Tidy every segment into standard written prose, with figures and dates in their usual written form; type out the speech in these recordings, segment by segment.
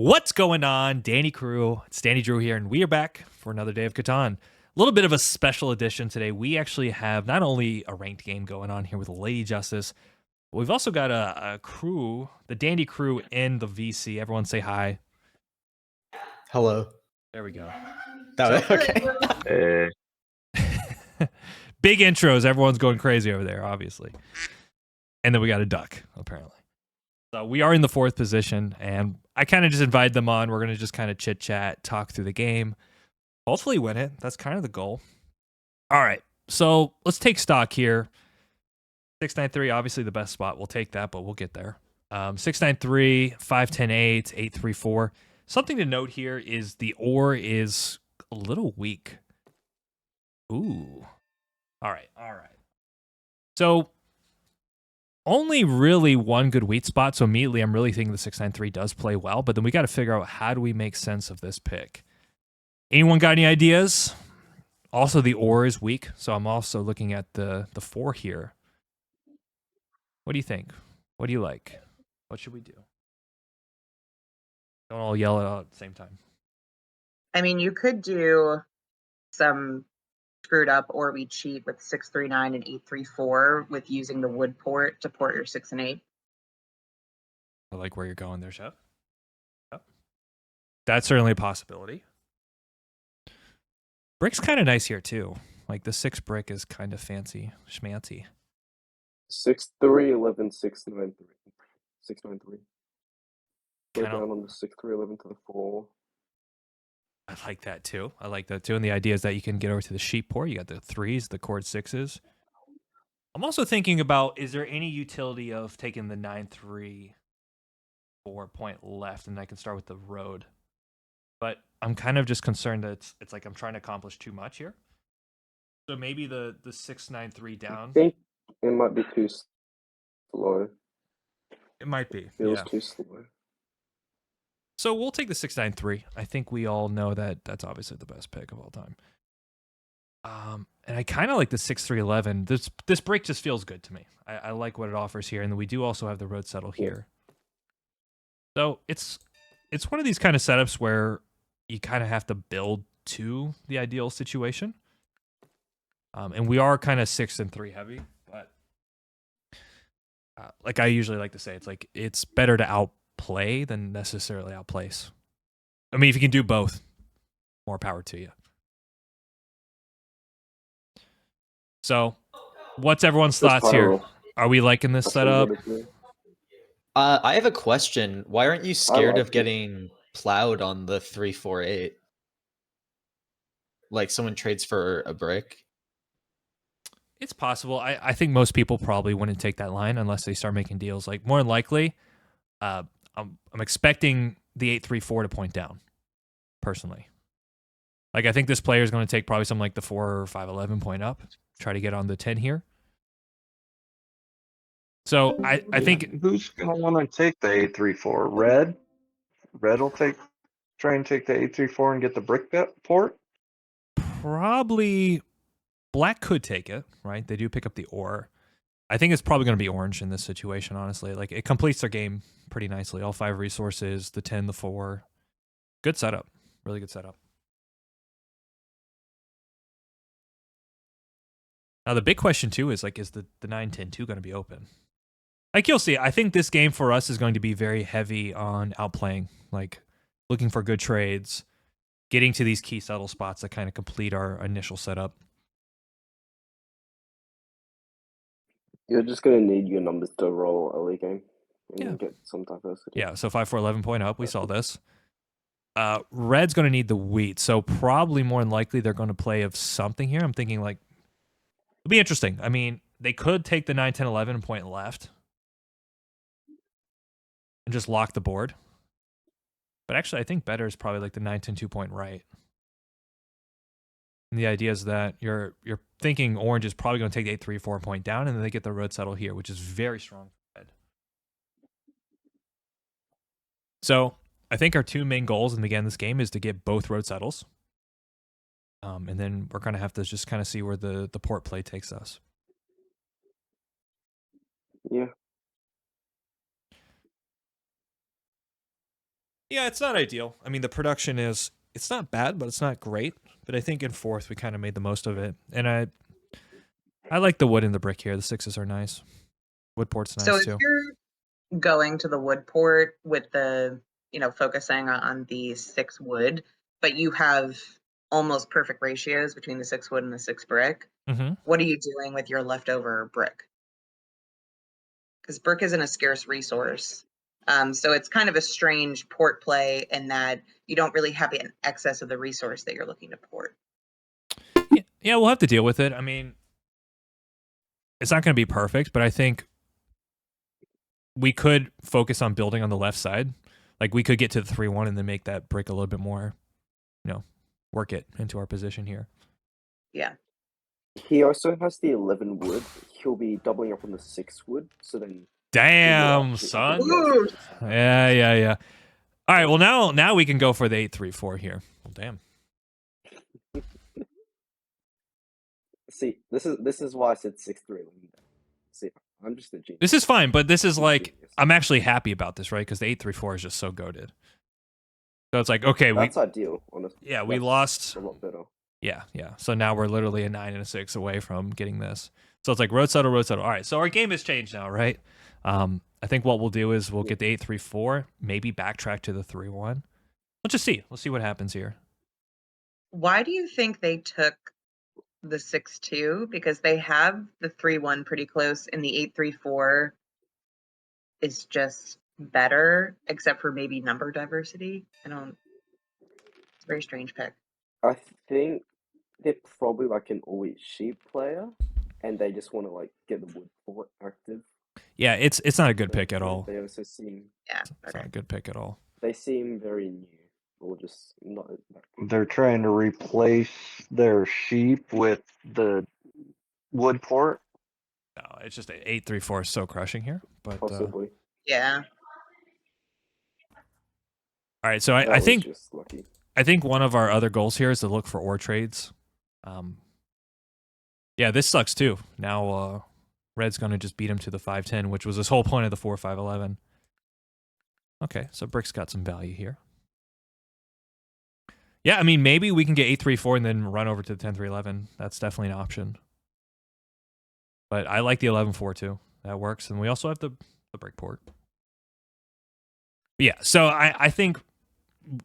What's going on, DandyCrew? It's DandyDrew here, and we are back for another day of Catan. A little bit of a special edition today. We actually have not only a ranked game going on here with Lady Justice, but we've also got a crew, the DandyCrew in the VC. Everyone say hi. Hello. There we go. Okay. Big intros. Everyone's going crazy over there, obviously. And then we got a duck, apparently. So we are in the fourth position, and I kind of just invited them on. We're going to just kind of chit-chat, talk through the game, hopefully win it. That's kind of the goal. All right, so let's take stock here. 693, obviously the best spot. We'll take that, but we'll get there. 693, 510-8, 834. Something to note here is the ore is a little weak. Ooh. All right. So only really one good wheat spot, so immediately I'm really thinking the 693 does play well, but then we got to figure out how do we make sense of this pick. Anyone got any ideas? Also, the ore is weak, so I'm also looking at the 4 here. What do you think? What do you like? What should we do? Don't all yell it out at the same time. I mean, you could do some screwed up or we cheat with 639 and 834 with using the wood port to port your 6 and 8. I like where you're going there, Chef. Yep. That's certainly a possibility. Brick's kind of nice here, too. Like, the 6 brick is kind of fancy, schmancy. 6-3-11, 6-9-3. 6-9-3. Go Kinda- down on the 6-3-11 to the 4. I like that, too. And the idea is that you can get over to the sheep port. You got the 3s, the chord 6s. I'm also thinking about, is there any utility of taking the 9-3 4-point left, and I can start with the road? But I'm kind of just concerned that it's like I'm trying to accomplish too much here. So maybe the 6-9-3 down. I think it might be too slow. It might be. Feels too slow. So we'll take the 6-9-3. I think we all know that that's obviously the best pick of all time. And I kind of like the 6-3-11. This break just feels good to me. I like what it offers here, and then we do also have the road settle here. So it's one of these kind of setups where you kind of have to build to the ideal situation. And we are kind of 6-3 heavy, but like I usually like to say, it's better to outplay than necessarily outplace. I mean, if you can do both, more power to you. So, what's everyone's thoughts here? Are we liking this setup? I have a question. Why aren't you scared like of getting plowed on the 3-4-8? Like someone trades for a brick? It's possible. I think most people probably wouldn't take that line unless they start making deals. Like, more than likely, I'm expecting the 8-3-4 to point down, personally. Like, I think this player is going to take probably something like the 4 or 5-11 point up, try to get on the 10 here. So I think who's gonna want to take the 8-3-4? Red will try and take the 8-3-4 and get the brick port. probably black could take it, right? They do pick up the ore. I think it's probably going to be orange in this situation, honestly. Like, it completes their game pretty nicely. All 5 resources, the 10, the 4. Good setup. Really good setup. Now, the big question, too, is, like, is the 9-10-2 going to be open? Like, you'll see. I think this game for us is going to be very heavy on outplaying, like, looking for good trades, getting to these key settle spots that kind of complete our initial setup. You're just going to need your numbers to roll early game and Yeah. get some diversity. Yeah, so 5-4-11 point up. We saw this. Red's going to need the wheat, so probably more than likely they're going to play of something here. I'm thinking, like, it'll be interesting. I mean, they could take the 9-10-11 and point left and just lock the board. But actually, I think better is probably like the 9-10-2 point right. And the idea is that you're thinking orange is probably going to take the 8-3-4 point down, and then they get the road settle here, which is very strong for red. So I think our 2 main goals in the beginning of this game is to get both road settles. And then we're going to have to just kind of see where the port play takes us. Yeah. Yeah, it's not ideal. I mean, the production it's not bad, but it's not great. But I think in fourth we kind of made the most of it, and I like the wood and the brick here. The sixes are nice. Wood port's So nice if too. you're going to the wood port with the, focusing on the 6 wood, but you have almost perfect ratios between the 6 wood and the 6 brick, Mm-hmm. what are you doing with your leftover brick? Because brick isn't a scarce resource. So it's kind of a strange port play in that you don't really have an excess of the resource that you're looking to port. Yeah, we'll have to deal with it. I mean, it's not going to be perfect, but I think we could focus on building on the left side. Like we could get to the 3-1 and then make that brick a little bit more, work it into our position here. Yeah. He also has the 11 wood. He'll be doubling up on the 6 wood, so then. Damn, son. Ooh. Yeah. All right, well now we can go for the 8-3-4 here. Well, damn. See, this is why I said 6-3. See, I'm just a genius. This is fine, but this is like I'm actually happy about this, right? Because the 8-3-4 is just so goated. So it's like, okay, That's ideal, honestly. Yeah, we That's lost. a lot better. Yeah. So now we're literally a 9 and a 6 away from getting this. So it's like road settle. All right, so our game has changed now, right? I think what we'll do is we'll get the 8-3-4, maybe backtrack to the 3-1. Let's just see. Let's see what happens here. Why do you think they took the 6-2? Because they have the 3-1 pretty close, and the 8-3-4 is just better, except for maybe number diversity. It's a very strange pick. I think they're probably like an all-wheat sheep player, and they just want to like get the wood port active. Yeah, it's not a good pick at all. They also seem It's not a good pick at all. They seem very new, or just not. They're trying to replace their sheep with the wood port. No, it's just 8-3-4 is so crushing here. But Possibly. Yeah. All right, so That I was think just lucky. I think one of our other goals here is to look for ore trades. Yeah, this sucks too. Now Red's going to just beat him to the 5-10, which was his whole point of the 4-5-11. Okay, so Brick's got some value here. Yeah, I mean, maybe we can get 8-3-4 and then run over to the 10-3-11. That's definitely an option. But I like the 11-4 too. That works. And we also have the brick port. But yeah, so I think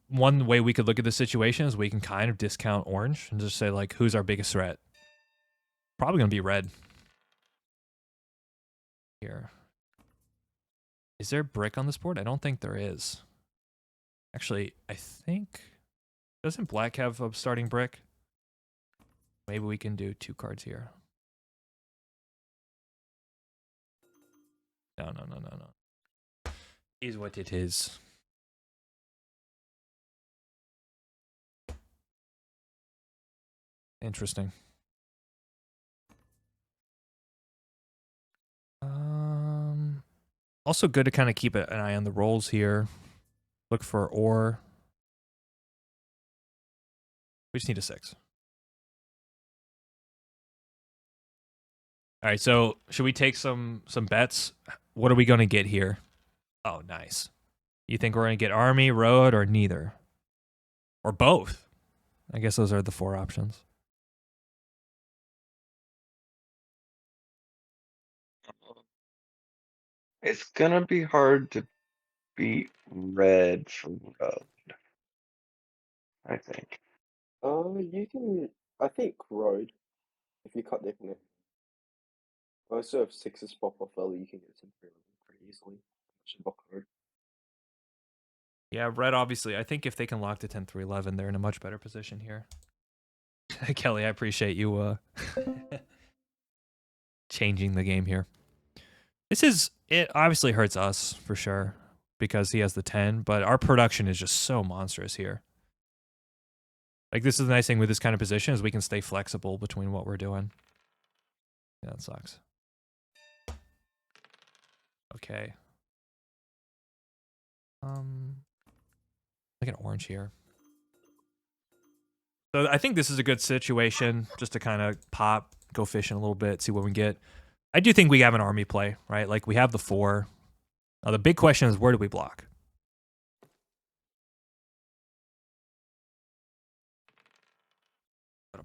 one way we could look at the situation is we can kind of discount orange and just say, like, who's our biggest threat? Probably going to be red. Here. Is there brick on this board? I don't think there is. Actually, I think... Doesn't black have a starting brick? Maybe we can do 2 cards here. No. Is what it is. Interesting. Also good to kind of keep an eye on the rolls here. Look for ore. We just need a 6. All right, so should we take some bets? What are we going to get here? Oh, nice. You think we're going to get army, road, or neither? Or both? I guess those are the 4 options. It's gonna be hard to beat red for road. I think. You can. I think road. If you cut their connect. Also, if 6s pop off early, you can get some pretty easily. Should block road. Yeah, red, obviously. I think if they can lock to 10-3-11, they're in a much better position here. Kelly, I appreciate you changing the game here. It obviously hurts us for sure because he has the 10, but our production is just so monstrous here. Like, this is the nice thing with this kind of position is we can stay flexible between what we're doing. Yeah, that sucks. Okay. Look at orange here. So I think this is a good situation just to kind of pop, go fishing a little bit, see what we get. I do think we have an army play, right? Like, we have the 4. The big question is, where do we block?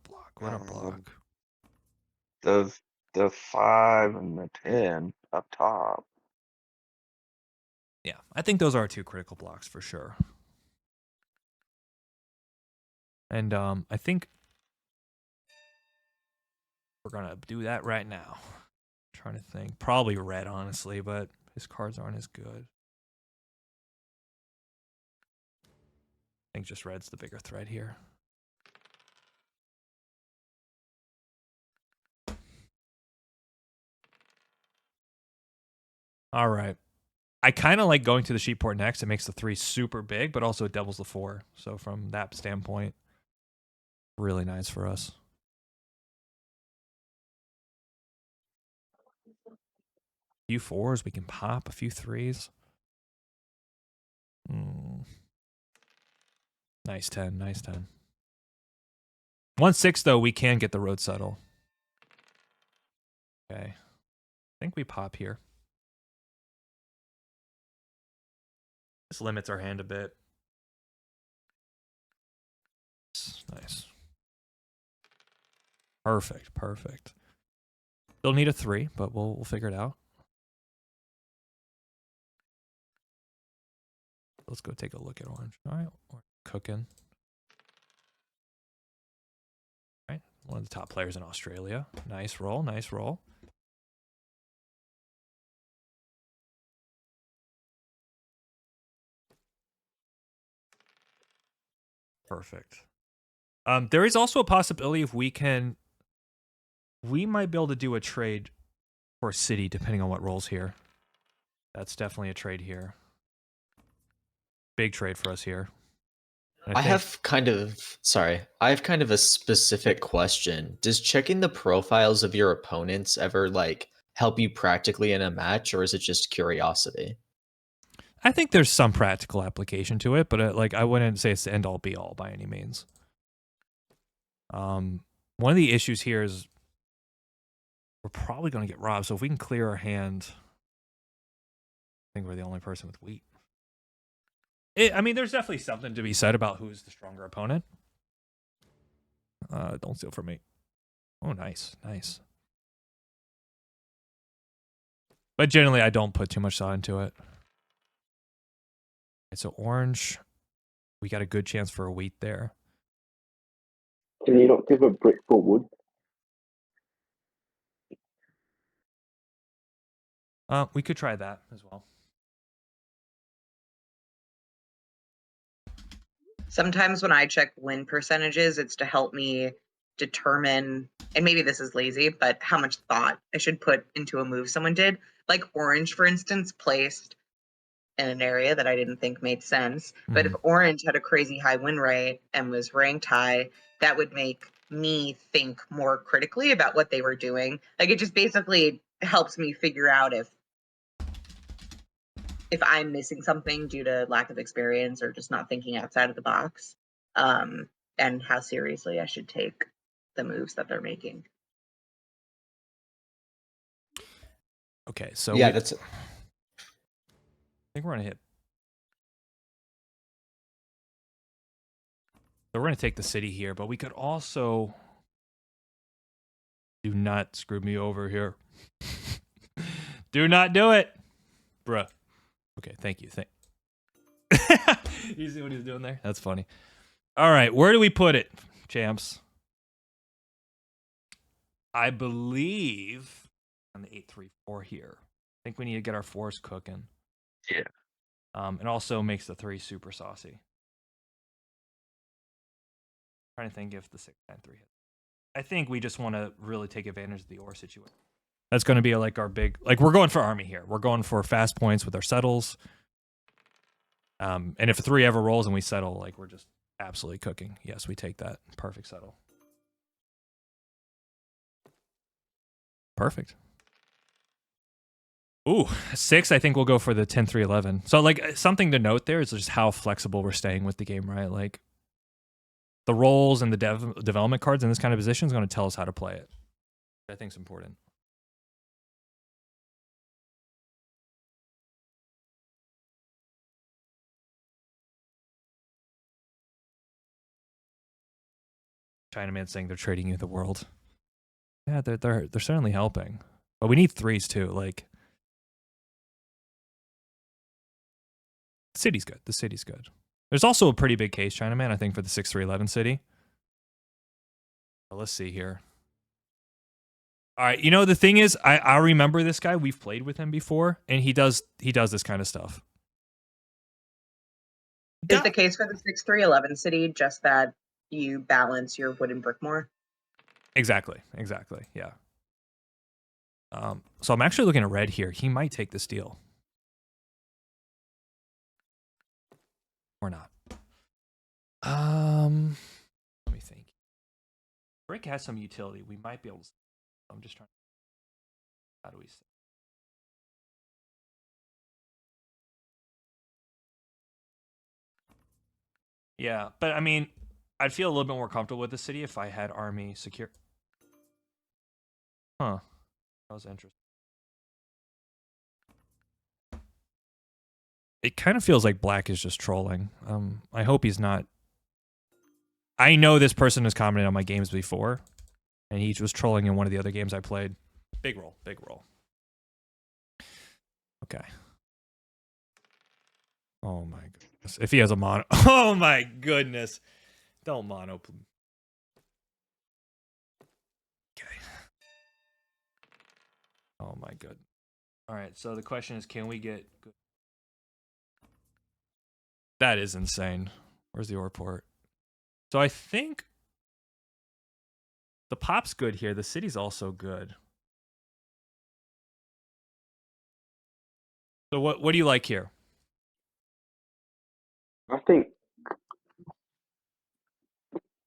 block? What a block. The 5 and the 10 up top. Yeah, I think those are our 2 critical blocks for sure. And I think we're gonna do that right now. Trying to think. Probably red, honestly, but his cards aren't as good. I think just red's the bigger threat here. All right. I kind of like going to the sheep port next. It makes the 3 super big, but also it doubles the 4. So from that standpoint, really nice for us. A few 4s, we can pop a few 3s. Nice 10, nice 10. 1-6 though, we can get the road settle. Okay. I think we pop here. This limits our hand a bit. Nice. Perfect, perfect. Still need a 3, but we'll figure it out. Let's go take a look at orange. All right, we're cooking. All right, one of the top players in Australia. Nice roll, nice roll. Perfect. There is also a possibility if we might be able to do a trade for a city depending on what rolls here. That's definitely a trade here. Big trade for us here. I have kind of a specific question. Does checking the profiles of your opponents ever like help you practically in a match, or is it just curiosity? I think there's some practical application to it, but like I wouldn't say it's the end all be all by any means. One of the issues here is we're probably going to get robbed. So if we can clear our hand, I think we're the only person with wheat. I mean, there's definitely something to be said about who's the stronger opponent. Don't steal from me. Oh, nice, nice. But generally, I don't put too much thought into it. Okay, so orange, we got a good chance for a wheat there. Can you not give a brick for wood? We could try that as well. Sometimes when I check win percentages, it's to help me determine, and maybe this is lazy, but how much thought I should put into a move someone did. Like orange, for instance, placed in an area that I didn't think made sense. But if orange had a crazy high win rate and was ranked high, that would make me think more critically about what they were doing. Like it just basically helps me figure out if I'm missing something due to lack of experience or just not thinking outside of the box, and how seriously I should take the moves that they're making. Okay, so yeah, that's I think we're gonna hit. So we're gonna take the city here, but we could also do not screw me over here. Do not do it, bruh. Okay, thank you. You see what he's doing there? That's funny. All right, where do we put it, champs? I believe on the 8-3-4 here. I think we need to get our 4s cooking. Yeah. It also makes the 3 super saucy. Trying to think if the 6-9-3 hits. I think we just want to really take advantage of the ore situation. That's going to be like our big, like we're going for army here. We're going for fast points with our settles. And if a 3 ever rolls and we settle, like we're just absolutely cooking. Yes, we take that. Perfect settle. Perfect. Ooh, 6, I think we'll go for the 10-3-11. So like something to note there is just how flexible we're staying with the game, right? Like the roles and the development cards in this kind of position is going to tell us how to play it. I think it's important. Chinaman saying they're trading you the world. Yeah, they're certainly helping. But we need 3s too. Like, the city's good. The city's good. There's also a pretty big case, Chinaman, I think, for the 6-3-11 city. Well, let's see here. All right, you know, the thing is, I remember this guy. We've played with him before, and he does this kind of stuff. Is the case for the 6-3-11 city just that you balance your wood and brick more? Exactly. Yeah. So I'm actually looking at red here. He might take this deal. Or not. Let me think. Brick has some utility. We might be able to. I'm just trying. How do we say? Yeah, but I mean, I'd feel a little bit more comfortable with the city if I had army secure. Huh. That was interesting. It kind of feels like black is just trolling. I hope he's not. I know this person has commented on my games before, and he was trolling in one of the other games I played. Big roll. Okay. Oh my goodness. If he has a mono. Oh my goodness. Don't mono, please. Okay. Oh my goodness. All right, so the question is, can we get good? That is insane. Where's the ore port? So I think the pop's good here. The city's also good. So what do you like here? I think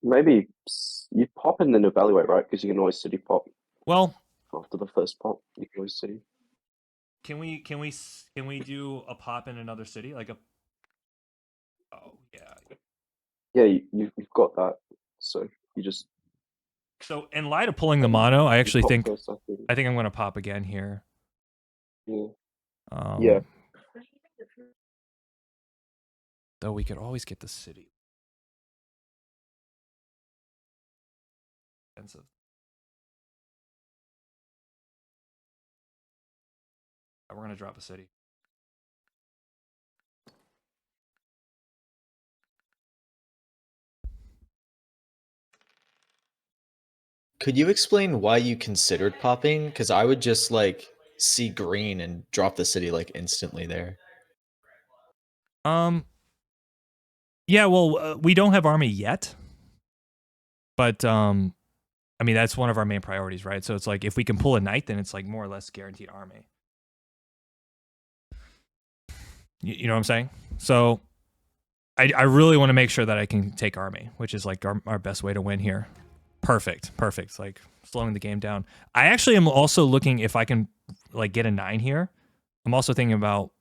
maybe you pop and then evaluate, right? Because you can always city pop Well, after the first pop. You can always city. can we do a pop in another city, like a? Oh yeah. Yeah, you've got that. So you just. So in light of pulling the mono, I actually pop think first, I think I'm going to pop again here. Yeah. Yeah. Though we could always get the city. Expensive. We're going to drop a city. Could you explain why you considered popping? Because I would just like see green and drop the city like instantly there. Yeah, well, we don't have army yet. But I mean, that's one of our main priorities, right? So it's like if we can pull a knight, then it's like more or less guaranteed army. You know what I'm saying? So I really want to make sure that I can take army, which is like our best way to win here. Perfect. It's like slowing the game down. I actually am also looking if I can like get a 9 here. I'm also thinking about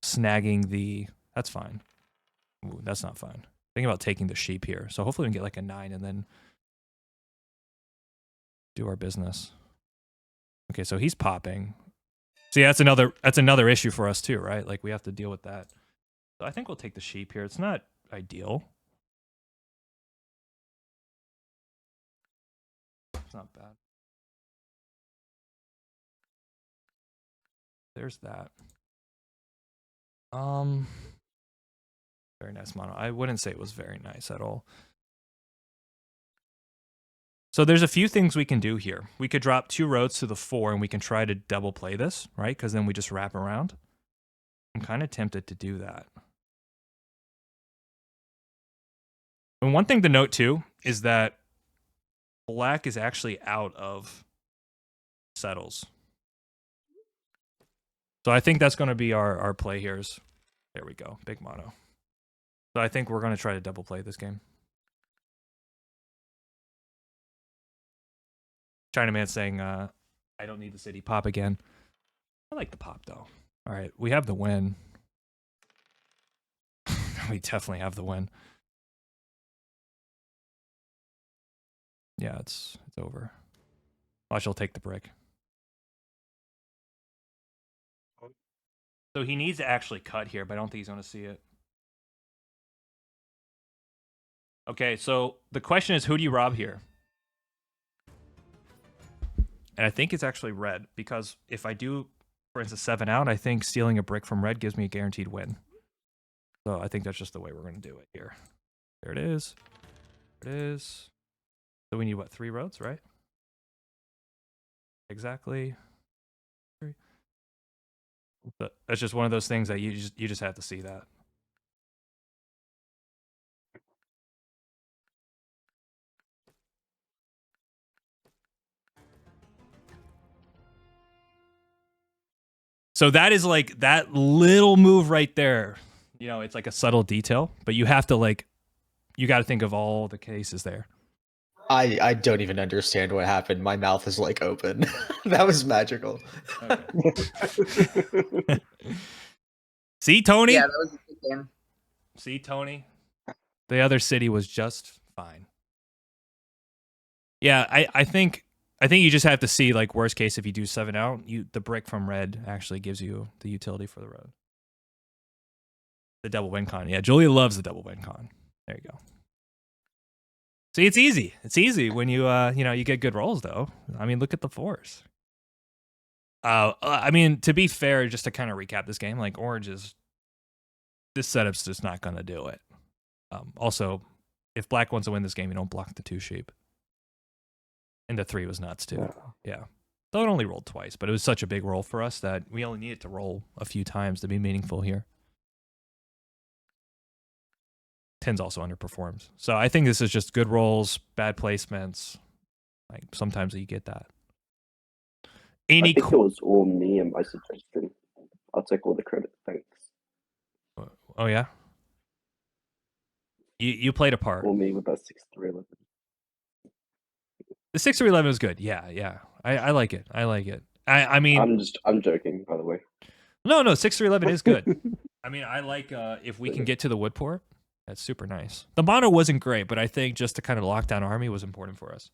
snagging the. That's fine. Ooh, that's not fine. Thinking about taking the sheep here. So hopefully we can get like a 9 and then do our business. Okay, so he's popping. See, that's another issue for us too, right? Like we have to deal with that. So I think we'll take the sheep here. It's not ideal. It's not bad. There's that. Very nice mono. I wouldn't say it was very nice at all. So there's a few things we can do here. We could drop 2 roads to the 4 and we can try to double play this, right? Because then we just wrap around. I'm kind of tempted to do that. And one thing to note too is that black is actually out of settles. So I think that's going to be our play here. There we go. Big mono. So I think we're going to try to double play this game. Chinaman saying, I don't need the city. Pop again. I like the pop, though. All right, we have the win. We definitely have the win. Yeah, it's over. Watch, he'll take the brick. So he needs to actually cut here, but I don't think he's going to see it. Okay, so the question is, who do you rob here? And I think it's actually red because if I do, for instance, 7 out, I think stealing a brick from red gives me a guaranteed win. So I think that's just the way we're going to do it here. There it is. There it is. So we need, what, 3 roads, right? Exactly. 3. But that's just one of those things that you just have to see that. So that is like that little move right there. You know, it's like a subtle detail, but you have to like, you got to think of all the cases there. I don't even understand what happened. My mouth is like open. That was magical. Okay. See, Tony? Yeah, that was a good game. See, Tony? The other city was just fine. Yeah, I think you just have to see, like, worst case, if you do 7 out, the brick from red actually gives you the utility for the road. The double win con. Yeah, Julia loves the double win con. There you go. See, it's easy. It's easy when you you get good rolls, though. I mean, look at the 4s. I mean, to be fair, just to kind of recap this game, like, orange is, this setup's just not going to do it. Also, if black wants to win this game, you don't block the 2 sheep. And the 3 was nuts, too. Yeah. Though it only rolled twice, but it was such a big roll for us that we only needed to roll a few times to be meaningful here. 10's also underperforms. So I think this is just good rolls, bad placements. Like, sometimes you get that. I think it was all me and my suggestion. I'll take all the credit, thanks. Oh, yeah? You played a part. All me with that 6-3-11. The 6-3-11 is good. Yeah. I like it. I mean, I'm joking, by the way. No, 6-3-11 is good. I mean, I like if we can get to the Woodport, that's super nice. The mono wasn't great, but I think just to kind of lock down army was important for us.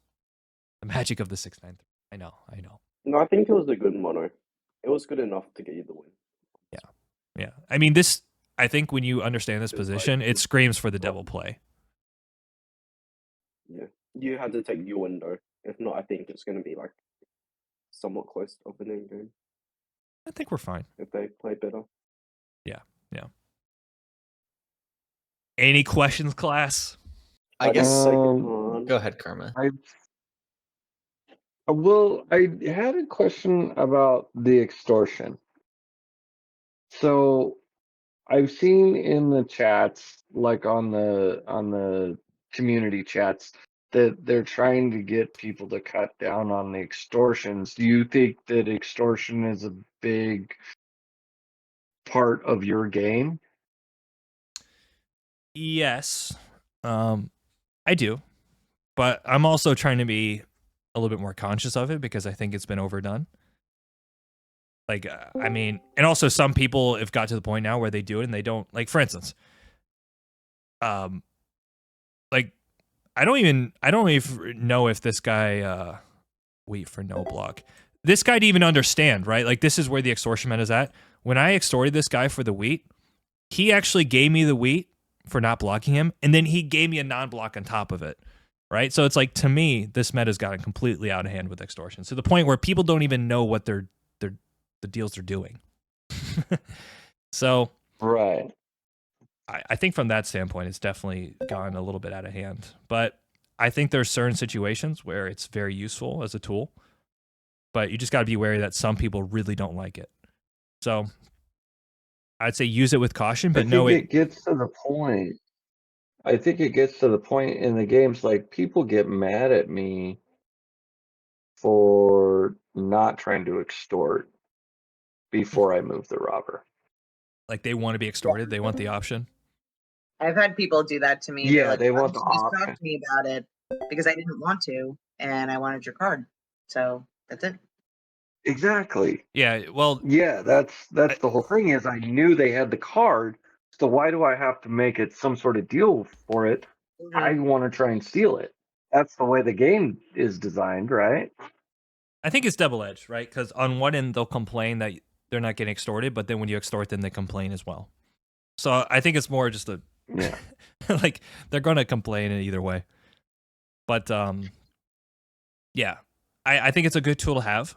The magic of the 6-9. I know. No, I think it was a good mono. It was good enough to get you the win. Yeah. I mean, I think when you understand this position, it screams for the devil play. Yeah. You had to take your window. If not, I think it's going to be like somewhat close to opening game. I think we're fine. If they play better. Yeah. Any questions, class? I guess. Go Go ahead, Karma. I had a question about the extortion. So I've seen in the chats, like on the community chats, that they're trying to get people to cut down on the extortions. Do you think that extortion is a big part of your game? Yes, I do, but I'm also trying to be a little bit more conscious of it because I think it's been overdone. Like, I mean, and also some people have got to the point now where they do it and they don't, like, for instance, like, I don't even know if this guy, wait for no block. This guy didn't even understand, right? Like, this is where the extortion meta is at. When I extorted this guy for the wheat, he actually gave me the wheat for not blocking him, and then he gave me a non-block on top of it, right? So it's like, to me, this meta's gotten completely out of hand with extortion, to the point where people don't even know what the deals they're doing. So, right. I think from that standpoint, it's definitely gone a little bit out of hand. But I think there's certain situations where it's very useful as a tool, but you just got to be wary that some people really don't like it. So I'd say use it with caution, but it gets to the point. I think it gets to the point in the games, like, people get mad at me for not trying to extort before I move the robber. Like, they want to be extorted. They want the option. I've had people do that to me. Yeah, They're like, they "Why want didn't the you just option. talk to me about it because I didn't want to, and I wanted your card." So that's it. Exactly. Yeah, well, Yeah, that's the whole thing is I knew they had the card, so why do I have to make it some sort of deal for it? I want to try and steal it. That's the way the game is designed, right? I think it's double-edged, right? Because on one end, they'll complain that they're not getting extorted, but then when you extort them, they complain as well. So I think it's more just like, they're going to complain in either way. But, yeah, I think it's a good tool to have.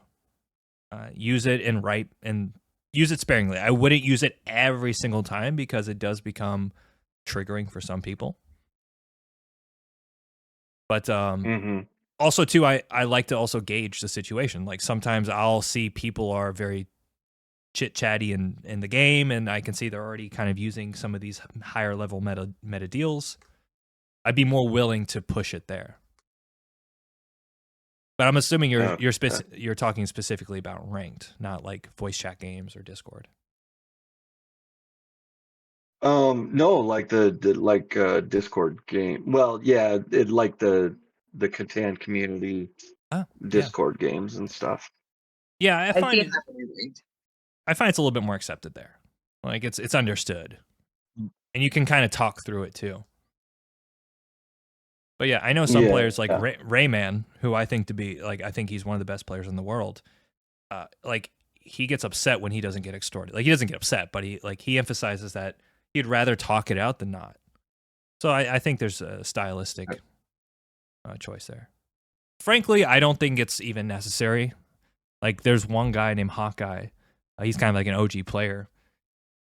Use it and use it sparingly. I wouldn't use it every single time because it does become triggering for some people. But also too, I like to also gauge the situation. Like sometimes I'll see people are very chit chatty in the game, and I can see they're already kind of using some of these higher level meta deals. I'd be more willing to push it there. But I'm assuming you're talking specifically about ranked, not like voice chat games or Discord. No, like the Discord game. Well, yeah, it like the Catan community Discord games and stuff. Yeah, I see it happening ranked. I find it's a little bit more accepted there. Like it's understood, and you can kind of talk through it too. But yeah, I know some players like Rayman, who I think to be like, I think he's one of the best players in the world. Like he gets upset when he doesn't get extorted. Like he doesn't get upset, but he emphasizes that he'd rather talk it out than not. So I think there's a stylistic choice there. Frankly, I don't think it's even necessary. Like there's one guy named Hawkeye. He's kind of like an OG player.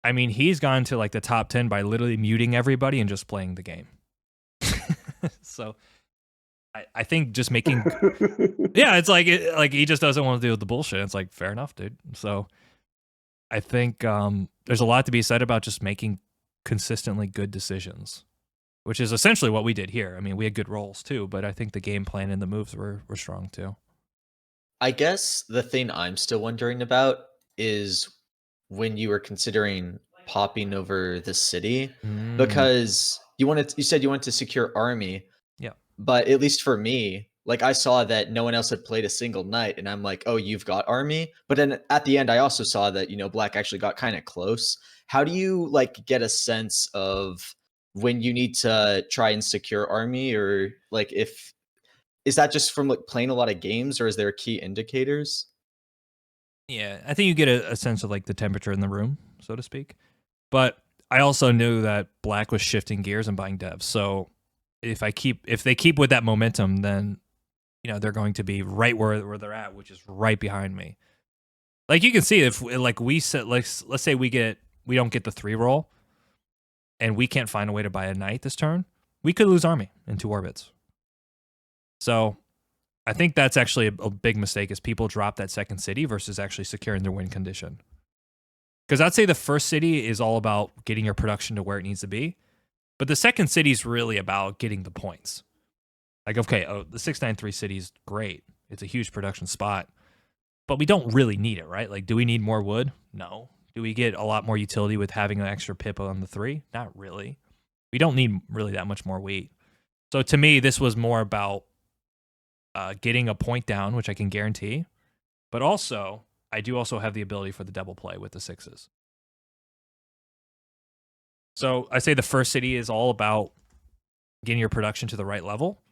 I mean, he's gone to like the top 10 by literally muting everybody and just playing the game. So I think just making it's like he just doesn't want to deal with the bullshit. It's like, fair enough, dude. So I think there's a lot to be said about just making consistently good decisions, which is essentially what we did here. I mean, we had good roles too, but I think the game plan and the moves were strong too. I guess the thing I'm still wondering about is when you were considering popping over the city, because you said you wanted to secure army. Yeah. But at least for me, like I saw that no one else had played a single night, and I'm like, oh, you've got army. But then at the end, I also saw that, Black actually got kind of close. How do you like get a sense of when you need to try and secure army, or like is that just from like playing a lot of games, or is there key indicators? Yeah, I think you get a sense of like the temperature in the room, so to speak. But I also knew that Black was shifting gears and buying devs. So if they keep with that momentum, then they're going to be right where they're at, which is right behind me. Like you can see if like we said, let's say we don't get the 3 roll, and we can't find a way to buy a knight this turn, we could lose army in 2 orbits. So I think that's actually a big mistake is people drop that second city versus actually securing their win condition. Because I'd say the first city is all about getting your production to where it needs to be. But the second city is really about getting the points. Like, okay, the 693 city is great. It's a huge production spot. But we don't really need it, right? Like, do we need more wood? No. Do we get a lot more utility with having an extra pip on the 3? Not really. We don't need really that much more wheat. So to me, this was more about getting a point down, which I can guarantee. But also, I do also have the ability for the double play with the 6s. So I say the first city is all about getting your production to the right level,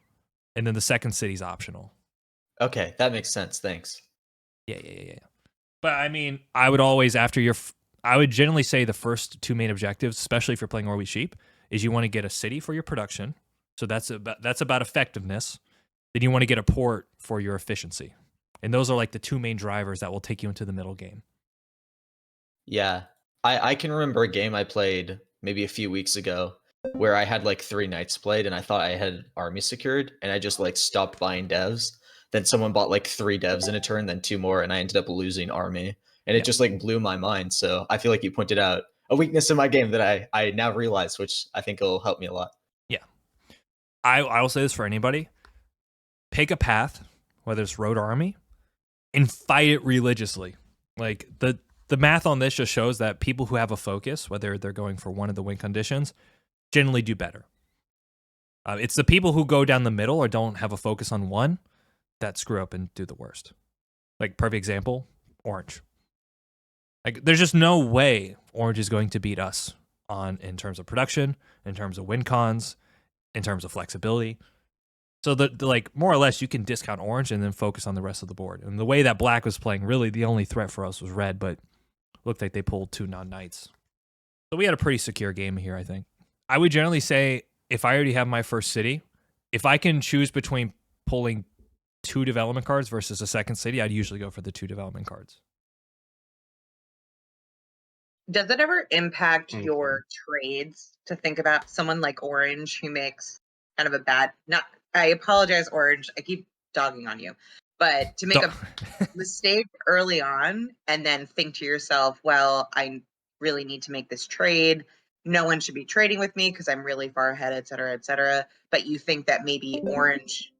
and then the second city is optional. Okay, that makes sense. Thanks. Yeah. But I mean, I would always I would generally say the first 2 main objectives, especially if you're playing Orby Sheep, is you want to get a city for your production. So that's about effectiveness. Then you want to get a port for your efficiency. And those are like the 2 main drivers that will take you into the middle game. Yeah. I can remember a game I played maybe a few weeks ago where I had like 3 knights played, and I thought I had army secured, and I just like stopped buying devs. Then someone bought like 3 devs in a turn, then 2 more, and I ended up losing army. And it just like blew my mind. So I feel like you pointed out a weakness in my game that I now realize, which I think will help me a lot. Yeah. I will say this for anybody. Pick a path, whether it's road or army, and fight it religiously. Like the math on this just shows that people who have a focus, whether they're going for one of the win conditions, generally do better. It's the people who go down the middle or don't have a focus on one that screw up and do the worst. Like, perfect example, Orange. Like, there's just no way Orange is going to beat us in terms of production, in terms of win cons, in terms of flexibility. So like more or less you can discount Orange and then focus on the rest of the board. And the way that Black was playing, really the only threat for us was Red, but looked like they pulled 2 non-knights. So we had a pretty secure game here, I think. I would generally say if I already have my first city, if I can choose between pulling 2 development cards versus a second city, I'd usually go for the 2 development cards. Does it ever impact Okay. your trades to think about someone like Orange who makes kind of a bad, not, I apologize, Orange, I keep dogging on you, but to make a mistake early on and then think to yourself, well, I really need to make this trade. No one should be trading with me because I'm really far ahead, et cetera, et cetera. But you think that maybe Orange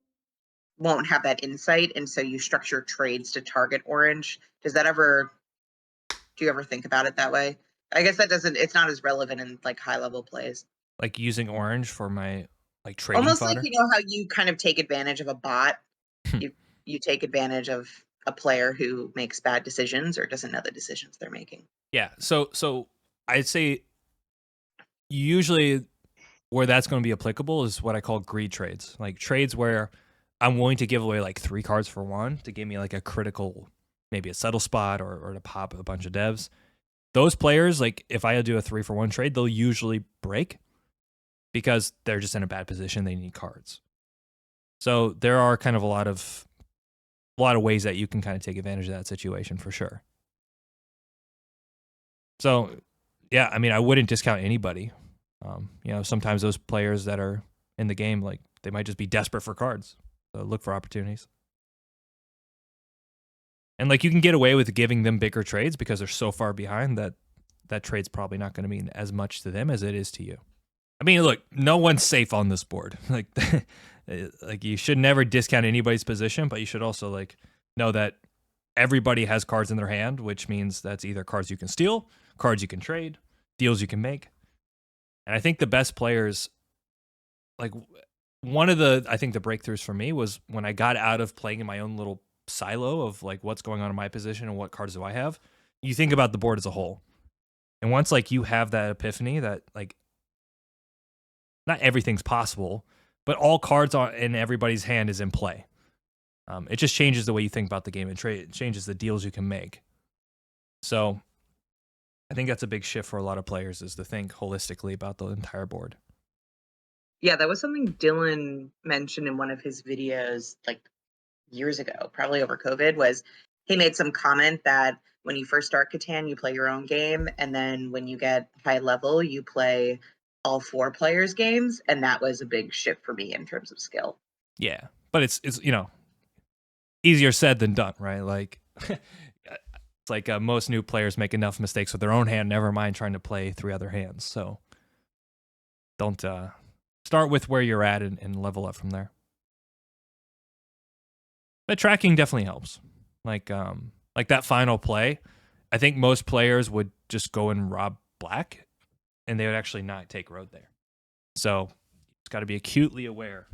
won't have that insight, and so you structure trades to target Orange. Do you ever think about it that way? I guess it's not as relevant in like high level plays. Like using Orange for my like trading Almost fodder. like, you know how you kind of take advantage of a bot. you take advantage of a player who makes bad decisions or doesn't know the decisions they're making. Yeah. So I'd say usually where that's going to be applicable is what I call greed trades. Like trades where I'm willing to give away like 3 cards for 1 to give me like a critical, maybe a settle spot or to pop a bunch of devs. Those players, like if I do a 3 for 1 trade, they'll usually break because they're just in a bad position. They need cards. So there are kind of a lot of ways that you can kind of take advantage of that situation for sure. So yeah, I mean, I wouldn't discount anybody. You know, sometimes those players that are in the game, like they might just be desperate for cards. So look for opportunities. And like you can get away with giving them bigger trades because they're so far behind that that trade's probably not going to mean as much to them as it is to you. I mean, look, no one's safe on this board. Like you should never discount anybody's position, but you should also like know that everybody has cards in their hand, which means that's either cards you can steal, cards you can trade, deals you can make. And I think the best players, like one of the, I think the breakthroughs for me was when I got out of playing in my own little silo of like what's going on in my position and what cards do I have. You think about the board as a whole. And once like you have that epiphany that like not everything's possible, but all cards in everybody's hand is in play. It just changes the way you think about the game and trade. It changes the deals you can make. So I think that's a big shift for a lot of players is to think holistically about the entire board. Yeah, that was something Dylan mentioned in one of his videos like years ago, probably over COVID, was he made some comment that when you first start Catan, you play your own game, and then when you get high level, you play all 4 players' games, and that was a big shift for me in terms of skill. Yeah, but it's you know easier said than done, right? Like it's like most new players make enough mistakes with their own hand, never mind trying to play 3 other hands. So don't start with where you're at and level up from there. But tracking definitely helps. Like that final play, I think most players would just go and rob black, and they would actually not take road there. So it's got to be acutely aware.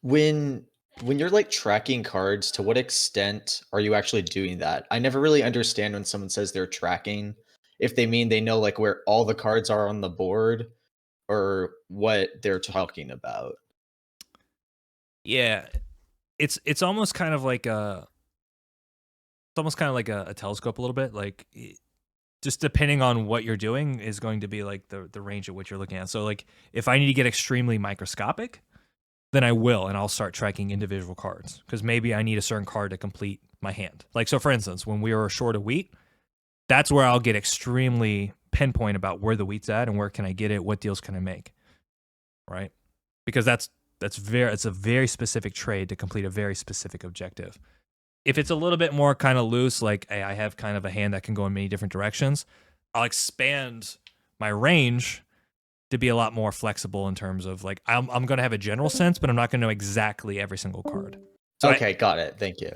When you're like tracking cards, to what extent are you actually doing that? I never really understand when someone says they're tracking, if they mean they know like where all the cards are on the board or what they're talking about. Yeah, it's almost kind of like a telescope a little bit. Like just depending on what you're doing is going to be like the range at which you're looking at. So like if I need to get extremely microscopic, then I will, and I'll start tracking individual cards because maybe I need a certain card to complete my hand. Like, so for instance, when we were short of wheat, that's where I'll get extremely pinpoint about where the wheat's at and where can I get it, what deals can I make, right? Because it's a very specific trade to complete a very specific objective. If it's a little bit more kind of loose, like hey, I have kind of a hand that can go in many different directions, I'll expand my range to be a lot more flexible in terms of like I'm going to have a general sense, but I'm not going to know exactly every single card. So Okay, got it. Thank you.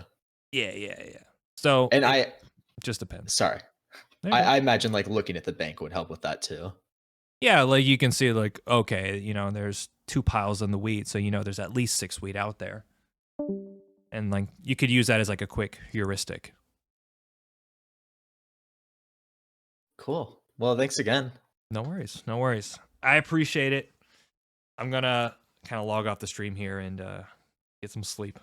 Yeah. So And it just depends. Sorry. I imagine like looking at the bank would help with that too. Yeah, like you can see like, okay, you know, there's 2 piles on the wheat, so you know there's at least 6 wheat out there. And like you could use that as like a quick heuristic. Cool. Well, thanks again. No worries. I appreciate it. I'm gonna kind of log off the stream here and get some sleep.